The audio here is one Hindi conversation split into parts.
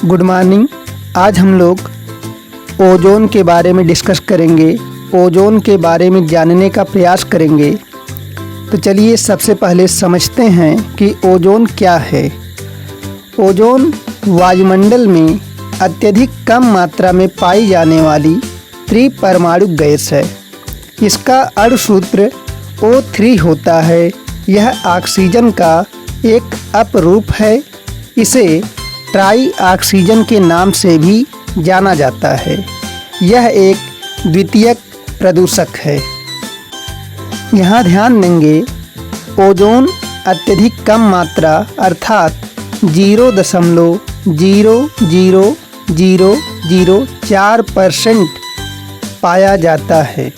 Good morning. आज हम लोग ओजोन के बारे में डिस्कस करेंगे, ओजोन के बारे में जानने का प्रयास करेंगे। तो चलिए सबसे पहले समझते हैं कि ओजोन क्या है। ओजोन वायुमंडल में अत्यधिक कम मात्रा में पाई जाने वाली त्रिपरमाणु गैस है। इसका अणुसूत्र O3 होता है। यह ऑक्सीजन का एक अपरूप है। इसे ट्राई ऑक्सीजन के नाम से भी जाना जाता है। यह एक द्वितीयक प्रदूषक है। यहाँ ध्यान देंगे, ओजोन अत्यधिक कम मात्रा अर्थात 0.00004% पाया जाता है।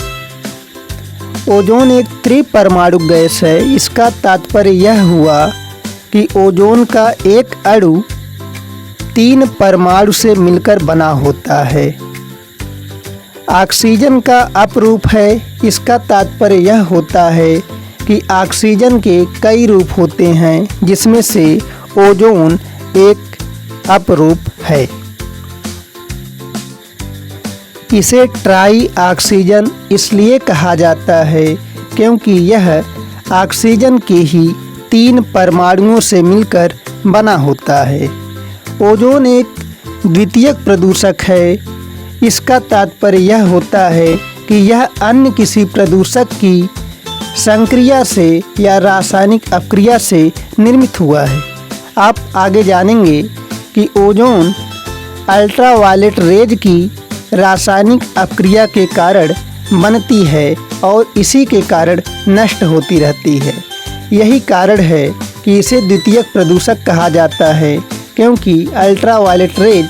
ओजोन एक त्रिपरमाणु गैस है। इसका तात्पर्य यह हुआ कि ओजोन का एक अणु 3 परमाणु से मिलकर बना होता है। ऑक्सीजन का अपरूप है। इसका तात्पर्य यह होता है कि ऑक्सीजन के कई रूप होते हैं, जिसमें से ओजोन एक अपरूप है। इसे ट्राई ऑक्सीजन इसलिए कहा जाता है क्योंकि यह ऑक्सीजन के ही 3 परमाणुओं से मिलकर बना होता है। ओजोन एक द्वितीयक प्रदूषक है। इसका तात्पर्य यह होता है कि यह अन्य किसी प्रदूषक की संक्रिया से या रासायनिक अपक्रिया से निर्मित हुआ है। आप आगे जानेंगे कि ओजोन अल्ट्रावायलेट रेज की रासायनिक अपक्रिया के कारण बनती है और इसी के कारण नष्ट होती रहती है। यही कारण है कि इसे द्वितीयक प्रदूषक कहा जाता है, क्योंकि अल्ट्रावायलेट रेज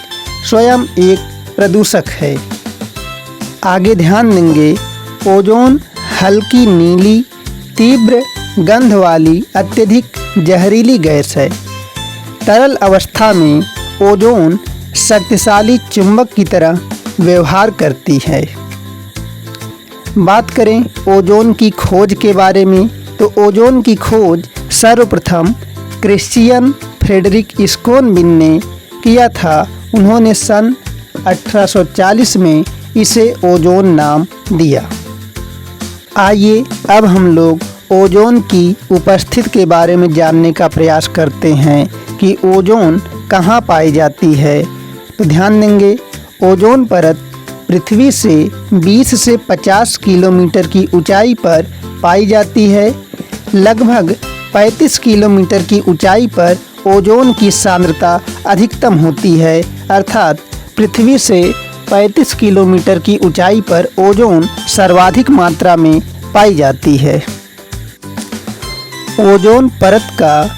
स्वयं एक प्रदूषक है। आगे ध्यान देंगे, ओजोन हल्की नीली तीव्र गंध वाली अत्यधिक जहरीली गैस है। तरल अवस्था में ओजोन शक्तिशाली चुंबक की तरह व्यवहार करती है। बात करें ओजोन की खोज के बारे में, तो ओजोन की खोज सर्वप्रथम क्रिश्चियन फ्रेडरिक स्कोनबिन ने किया था। उन्होंने सन 1840 में इसे ओजोन नाम दिया। आइए अब हम लोग ओजोन की उपस्थिति के बारे में जानने का प्रयास करते हैं कि ओजोन कहाँ पाई जाती है। तो ध्यान देंगे, ओजोन परत पृथ्वी से 20 से 50 किलोमीटर की ऊंचाई पर पाई जाती है। लगभग 35 किलोमीटर की ऊंचाई पर ओजोन की सांद्रता अधिकतम होती है, अर्थात पृथ्वी से 35 किलोमीटर की ऊंचाई पर ओजोन सर्वाधिक मात्रा में पाई जाती है। ओजोन परत का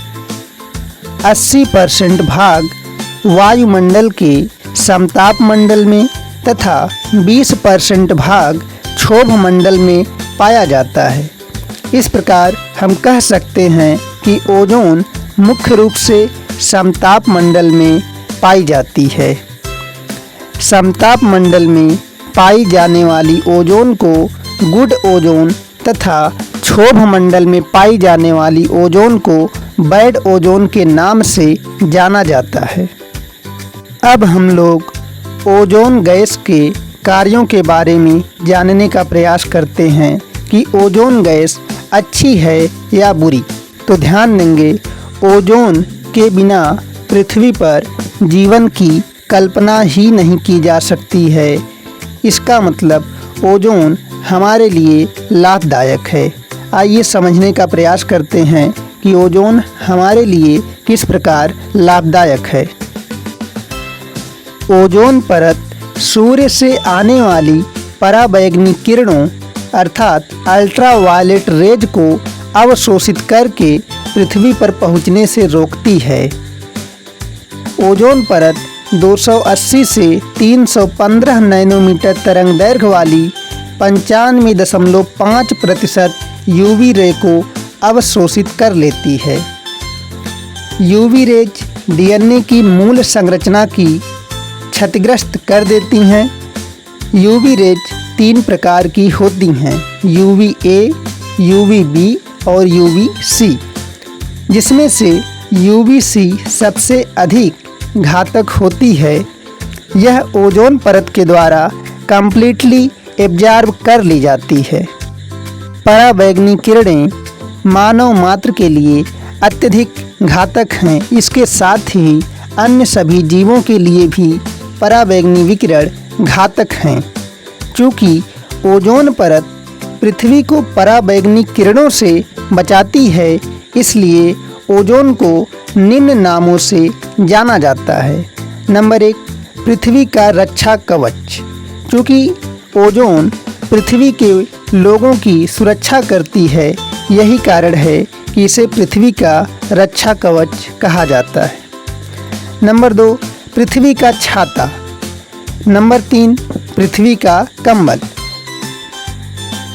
80% भाग वायुमंडल के समताप मंडल में तथा 20% भाग क्षोभ मंडल में पाया जाता है। इस प्रकार हम कह सकते हैं कि ओजोन मुख्य रूप से समताप मंडल में पाई जाती है। समताप मंडल में पाई जाने वाली ओजोन को गुड ओजोन तथा क्षोभ मंडल में पाई जाने वाली ओजोन को बैड ओजोन के नाम से जाना जाता है। अब हम लोग ओजोन गैस के कार्यों के बारे में जानने का प्रयास करते हैं कि ओजोन गैस अच्छी है या बुरी। तो ध्यान देंगे, ओजोन के बिना पृथ्वी पर जीवन की कल्पना ही नहीं की जा सकती है। इसका मतलब ओजोन हमारे लिए लाभदायक है। आइए समझने का प्रयास करते हैं कि ओजोन हमारे लिए किस प्रकार लाभदायक है। ओजोन परत सूर्य से आने वाली पराबैंगनी किरणों अर्थात अल्ट्रावायलेट रेज को अवशोषित करके पृथ्वी पर पहुंचने से रोकती है। ओजोन परत 280 से 315 नैनोमीटर तरंग दैर्घ्य वाली 95.5% यूवी रे को अवशोषित कर लेती है। यूवी रेज डीएनए की मूल संरचना की क्षतिग्रस्त कर देती हैं। यूवी रेज 3 प्रकार की होती हैं, UVA, UVB और UVC, जिसमें से UVC सबसे अधिक घातक होती है, यह ओजोन परत के द्वारा कम्प्लीटली एब्जॉर्ब कर ली जाती है। पराबैंगनी किरणें मानव मात्र के लिए अत्यधिक घातक हैं। इसके साथ ही अन्य सभी जीवों के लिए भी पराबैंगनी विकिरण घातक हैं। चूँकि ओजोन परत पृथ्वी को पराबैंगनी किरणों से बचाती है, इसलिए ओजोन को निम्न नामों से जाना जाता है। नंबर 1, पृथ्वी का रक्षा कवच। चूँकि ओजोन पृथ्वी के लोगों की सुरक्षा करती है, यही कारण है कि इसे पृथ्वी का रक्षा कवच कहा जाता है। नंबर 2, पृथ्वी का छाता। नंबर 3, पृथ्वी का कंबल।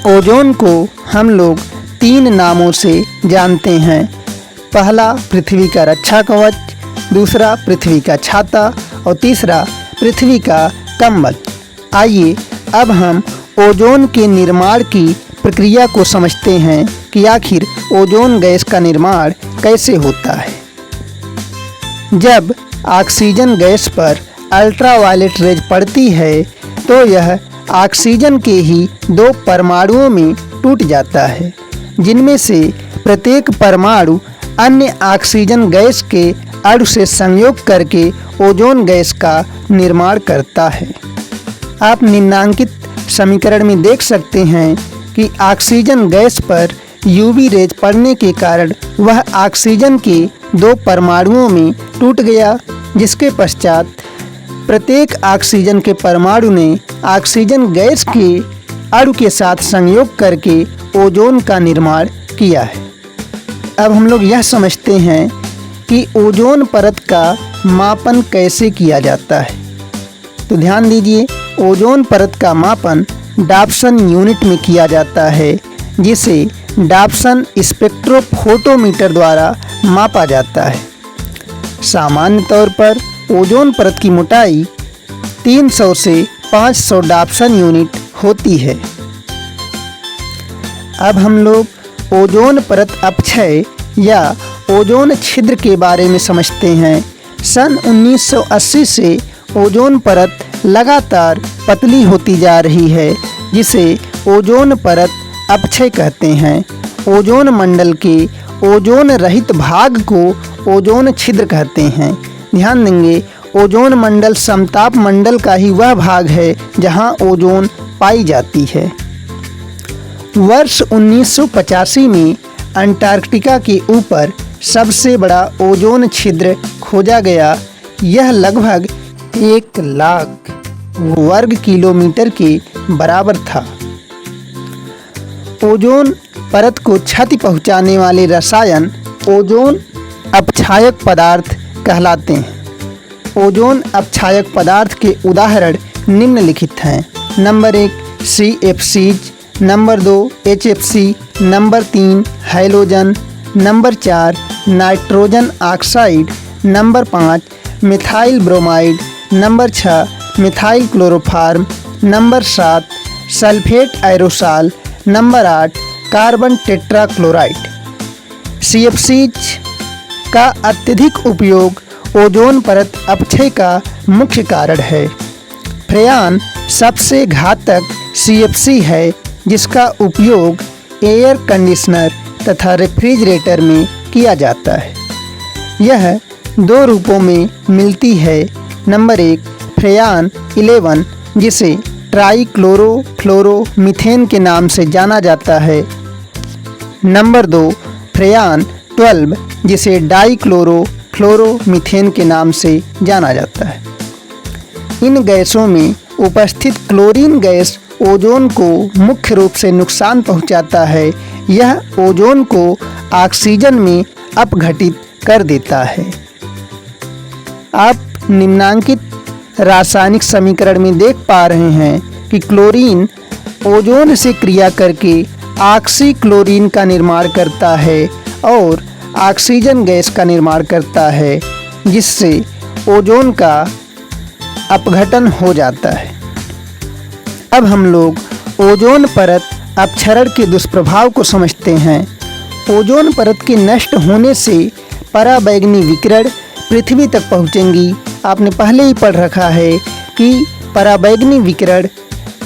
ओजोन को हम लोग 3 नामों से जानते हैं। पहला पृथ्वी का रक्षा कवच, दूसरा पृथ्वी का छाता और तीसरा पृथ्वी का कंबल। आइए अब हम ओजोन के निर्माण की प्रक्रिया को समझते हैं कि आखिर ओजोन गैस का निर्माण कैसे होता है। जब ऑक्सीजन गैस पर अल्ट्रावायलेट रेज पड़ती है तो यह ऑक्सीजन के ही 2 परमाणुओं में टूट जाता है, जिनमें से प्रत्येक परमाणु अन्य ऑक्सीजन गैस के अणु से संयोग करके ओजोन गैस का निर्माण करता है। आप निम्नांकित समीकरण में देख सकते हैं कि ऑक्सीजन गैस पर यूवी रेज पड़ने के कारण वह ऑक्सीजन के 2 परमाणुओं में टूट गया, जिसके पश्चात प्रत्येक ऑक्सीजन के परमाणु ने ऑक्सीजन गैस के अणु के साथ संयोग करके ओजोन का निर्माण किया है। अब हम लोग यह समझते हैं कि ओजोन परत का मापन कैसे किया जाता है। तो ध्यान दीजिए, ओजोन परत का मापन डॉप्सन यूनिट में किया जाता है, जिसे डॉप्सन स्पेक्ट्रोफोटोमीटर द्वारा मापा जाता है। सामान्य तौर पर ओजोन परत की मोटाई 300 से 500 डॉप्सन यूनिट होती है। अब हम लोग ओजोन परत अपक्षय या ओजोन छिद्र के बारे में समझते हैं। सन 1980 से ओजोन परत लगातार पतली होती जा रही है, जिसे ओजोन परत अपक्षय कहते हैं। ओजोन मंडल के ओजोन रहित भाग को ओजोन छिद्र कहते हैं। ध्यान देंगे, ओजोन मंडल समताप मंडल का ही वह भाग है जहां ओजोन पाई जाती है। वर्ष 1985 में अंटार्कटिका के ऊपर सबसे बड़ा ओजोन छिद्र खोजा गया। यह लगभग 1 लाख वर्ग किलोमीटर के बराबर था। ओजोन परत को क्षति पहुंचाने वाले रसायन ओजोन अपक्षायक पदार्थ कहलाते हैं। ओजोन अपक्षायक पदार्थ के उदाहरण निम्नलिखित हैं। Number 1 CFCs, number 2 HFC, number 3 halogen, number 4 nitrogen oxide, number 5 methyl bromide, number 6 methyl chloroform, number 7 sulphate aerosol, number 8 carbon tetrachloride. CFCs का अत्यधिक उपयोग ओजोन परत अपक्षय का मुख्य कारण है। फ्रेयान सबसे घातक CFC है, जिसका उपयोग एयर कंडीशनर तथा रेफ्रिजरेटर में किया जाता है। यह 2 रूपों में मिलती है। नंबर 1 फ्रेयान 11, जिसे ट्राईक्लोरोफ्लोरोमीथेन के नाम से जाना जाता है। नंबर 2 फ्रेयान 12, जिसे डाईक्लोरोफ्लोरोमीथेन के नाम से जाना जाता है। इन गैसों में उपस्थित क्लोरीन गैस ओजोन को मुख्य रूप से नुकसान पहुंचाता है। यह ओजोन को ऑक्सीजन में अपघटित कर देता है। आप निम्नांकित रासायनिक समीकरण में देख पा रहे हैं कि क्लोरीन ओजोन से क्रिया करके ऑक्सीक्लोरीन का निर्माण करता है और ऑक्सीजन गैस का निर्माण करता है, जिससे ओजोन का अपघटन हो जाता है। अब हम लोग ओजोन परत अपक्षरण के दुष्प्रभाव को समझते हैं। ओजोन परत के नष्ट होने से पराबैंगनी विकिरण पृथ्वी तक पहुँचेंगी आपने पहले ही पढ़ रखा है कि पराबैंगनी विकिरण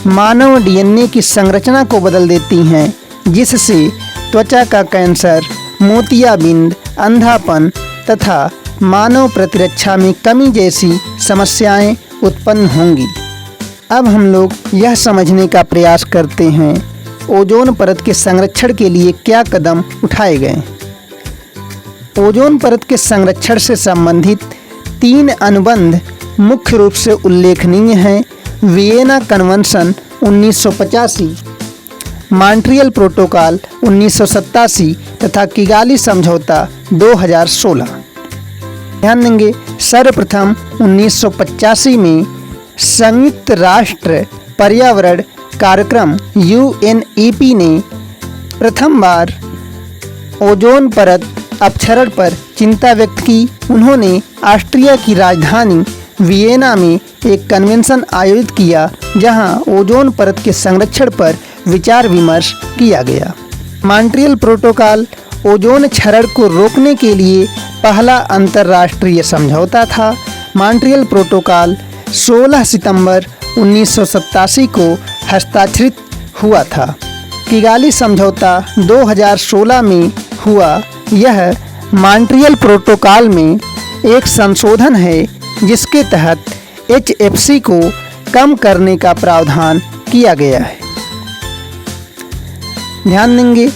मानव डीएनए की संरचना को बदल देती हैं, जिससे त्वचा का कैंसर, मोतियाबिंद, अंधापन तथा मानव प्रतिरक्षा में कमी जैसी समस्याएं उत्पन्न होंगी। अब हम लोग यह समझने का प्रयास करते हैं ओजोन परत के संरक्षण के लिए क्या कदम उठाए गए। ओजोन परत के संरक्षण से संबंधित 3 अनुबंध मुख्य रूप से उल्लेखनीय हैं। वियना कन्वेंशन 1985, मॉन्ट्रियल प्रोटोकॉल 1987 तथा किगाली समझौता 2016। ध्यान देंगे, सर्वप्रथम 1985 में संयुक्त राष्ट्र पर्यावरण कार्यक्रम UNEP ने प्रथम बार ओजोन परत अपक्षरण पर चिंता व्यक्त की। उन्होंने ऑस्ट्रिया की राजधानी वियना में एक कन्वेंशन आयोजित किया, जहां ओजोन परत के संरक्षण पर विचार विमर्श किया गया। मॉन्ट्रियल प्रोटोकॉल ओजोन क्षरण को रोकने के लिए पहला अंतर्राष्ट्रीय समझौता था। मॉन्ट्रियल प्रोटोकॉल 16 सितंबर 1987 को हस्ताक्षरित हुआ था। किगाली समझौता 2016 में हुआ। यह मॉन्ट्रियल प्रोटोकॉल में एक संशोधन है, जिसके तहत HFC को कम करने का प्रावधान किया गया है। ध्यान देंगे,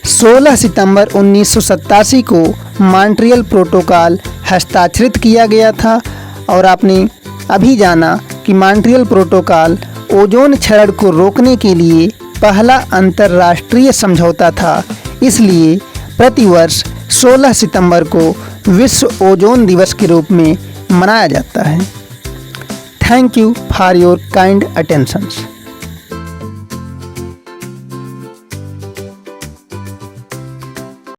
16 सितंबर 1987 को मॉन्ट्रियल प्रोटोकॉल हस्ताक्षरित किया गया था और आपने अभी जाना कि मॉन्ट्रियल प्रोटोकॉल ओजोन क्षरण को रोकने के लिए पहला अंतर्राष्ट्रीय समझौता था। इसलिए प्रतिवर्ष 16 सितंबर को विश्व ओजोन दिवस के रूप में मनाया जाता है। Thank you for your kind attention.